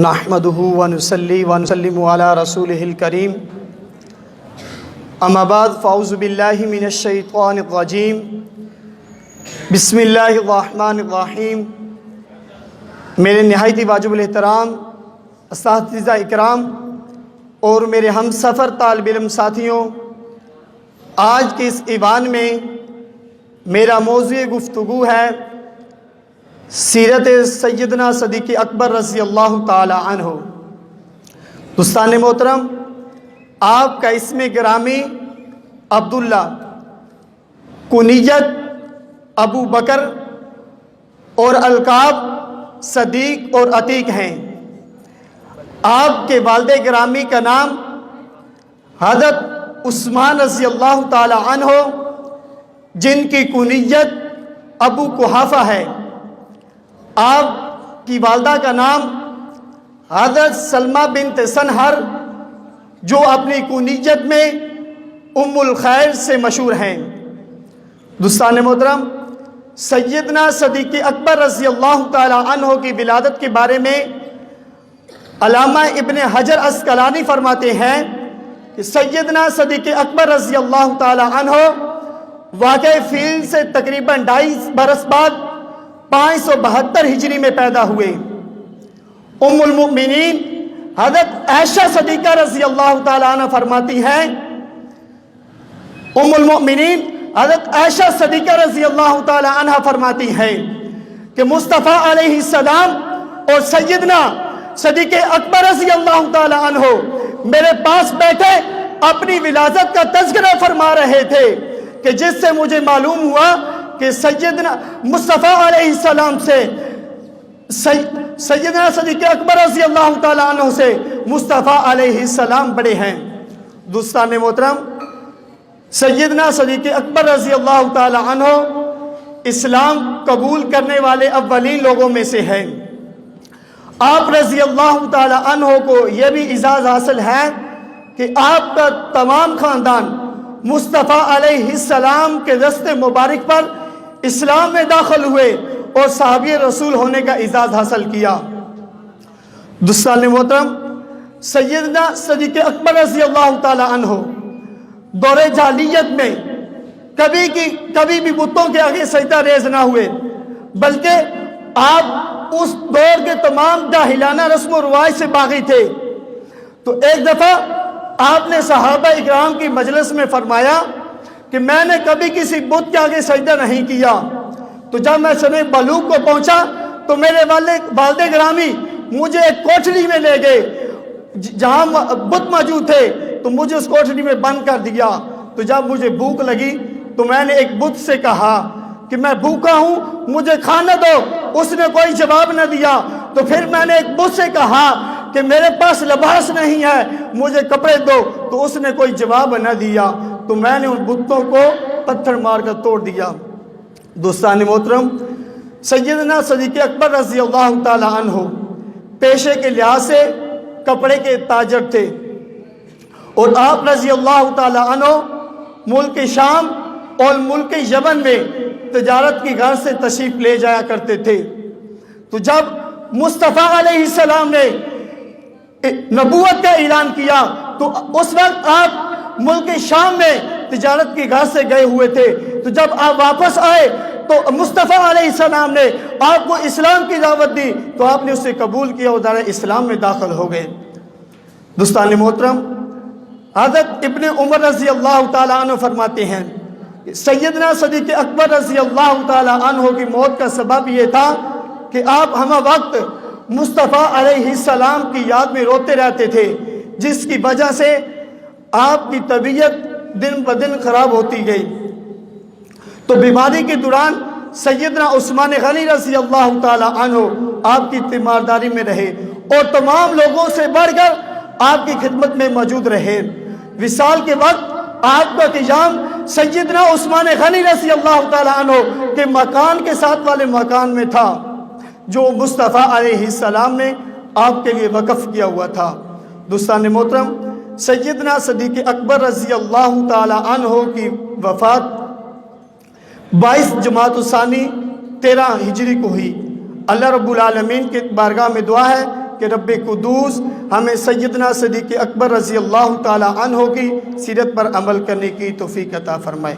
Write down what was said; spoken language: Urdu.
نحمده ونصلي ونسلم على رسوله الكريم اما بعد فاعوذ باللہ من الشیطان الرجیم بسم اللہ الرحمن الرحیم۔ میرے نہایت واجب الاحترام اساتذہ اکرام اور میرے ہم سفر طالب علم ساتھیوں، آج کے اس ایوان میں میرا موضوع گفتگو ہے سیرت سیدنا صدیق اکبر رضی اللہ تعالی عنہ۔ دوستان محترم، آپ کا اسم گرامی عبداللہ، کنیت ابو بکر اور القاب صدیق اور عتیق ہیں۔ آپ کے والد گرامی کا نام حضرت عثمان رضی اللہ تعالی عنہ جن کی کنیت ابو قحافہ ہے۔ آپ کی والدہ کا نام حضرت سلمہ بنت سنہر جو اپنی کنیت میں ام الخیر سے مشہور ہیں۔ دوستان محترم، سیدنا صدیق اکبر رضی اللہ تعالی عنہ کی ولادت کے بارے میں علامہ ابن حجر عسقلانی فرماتے ہیں کہ سیدنا صدیق اکبر رضی اللہ تعالی عنہ واقع فیل سے تقریباً 2.5 برس بعد 572 ہجری میں پیدا ہوئے۔ ام المؤمنین حضرت عائشہ صدیقہ رضی اللہ تعالی عنہ فرماتی ہیں، ام المؤمنین حضرت عائشہ صدیقہ رضی اللہ تعالی عنہ فرماتی ہیں کہ مصطفیٰ علیہ السلام اور سیدنا صدیق اکبر رضی اللہ تعالی عنہ میرے پاس بیٹھے اپنی ولادت کا تذکرہ فرما رہے تھے کہ جس سے مجھے معلوم ہوا کہ سیدنا مصطفیٰ علیہ السلام سے سیدنا صدیق اکبر رضی اللہ تعالی عنہ سے مصطفیٰ علیہ السلام بڑے ہیں۔ دوستان محترم، سیدنا صدیق اکبر رضی اللہ تعالی عنہ اسلام قبول کرنے والے اولین لوگوں میں سے ہیں۔ آپ رضی اللہ تعالی عنہ کو یہ بھی اعزاز حاصل ہے کہ آپ کا تمام خاندان مصطفیٰ علیہ السلام کے دست مبارک پر اسلام میں داخل ہوئے اور صحابی رسول ہونے کا اعزاز حاصل کیا۔ دوستان محترم، سیدنا صدیق اکبر رضی اللہ تعالی عنہ دور جاہلیت میں کبھی بھی بتوں کے آگے سجدہ ریز نہ ہوئے، بلکہ آپ اس دور کے تمام جاہلانہ رسم و رواج سے باغی تھے۔ تو ایک دفعہ آپ نے صحابہ اکرام کی مجلس میں فرمایا کہ میں نے کبھی کسی بت کے آگے سجدہ نہیں کیا۔ تو جب میں سن بلوغ کو پہنچا تو میرے والد گرامی مجھے ایک کوٹھری میں لے گئے جہاں بت موجود تھے، تو مجھے اس کوٹھری میں بند کر دیا۔ تو جب مجھے بھوک لگی تو میں نے ایک بت سے کہا کہ میں بھوکا ہوں، مجھے کھانا دو۔ اس نے کوئی جواب نہ دیا۔ تو پھر میں نے ایک بت سے کہا کہ میرے پاس لباس نہیں ہے، مجھے کپڑے دو۔ تو اس نے کوئی جواب نہ دیا۔ تو میں نے ان بتوں کو پتھر مار کر توڑ دیا۔ دوستان محترم، سیدنا صدیق اکبر رضی اللہ تعالی عنہ پیشے کے لحاظ سے کپڑے کے تاجر تھے، اور آپ رضی اللہ تعالی عنہ ملک شام اور ملک یمن میں تجارت کی غرض سے تشریف لے جایا کرتے تھے۔ تو جب مصطفیٰ علیہ السلام نے نبوت کا اعلان کیا تو اس وقت آپ ملک شام میں تجارت کی غرض سے گئے ہوئے تھے۔ تو جب آپ واپس آئے تو مصطفیٰ علیہ السلام نے آپ کو اسلام کی دعوت دی، تو آپ نے اسے قبول کیا اور دار اسلام میں داخل ہو گئے۔ دوستان محترم، حضرت ابن عمر رضی اللہ تعالی عنہ فرماتے ہیں سیدنا صدیق اکبر رضی اللہ تعالی عنہ کی موت کا سبب یہ تھا کہ آپ ہمہ وقت مصطفیٰ علیہ السلام کی یاد میں روتے رہتے تھے، جس کی وجہ سے آپ کی طبیعت دن بدن خراب ہوتی گئی۔ تو بیماری کے دوران سیدنا عثمان غنی رضی اللہ تعالی عنہ آپ کی تیمارداری میں رہے اور تمام لوگوں سے بڑھ کر آپ کی خدمت میں موجود رہے۔ وصال کے وقت آپ کا قیام سیدنا عثمان غنی رضی اللہ تعالی عنہ کے مکان کے ساتھ والے مکان میں تھا جو مصطفیٰ علیہ السلام نے آپ کے لیے وقف کیا ہوا تھا۔ دوستان محترم، سیدنا صدیق اکبر رضی اللہ تعالی عنہ کی وفات 22 جمادی الثانی 13 ہجری کو ہوئی۔ اللہ رب العالمین کی بارگاہ میں دعا ہے کہ رب قدوس ہمیں سیدنا صدیق اکبر رضی اللہ تعالی عنہ کی سیرت پر عمل کرنے کی توفیق عطا فرمائے۔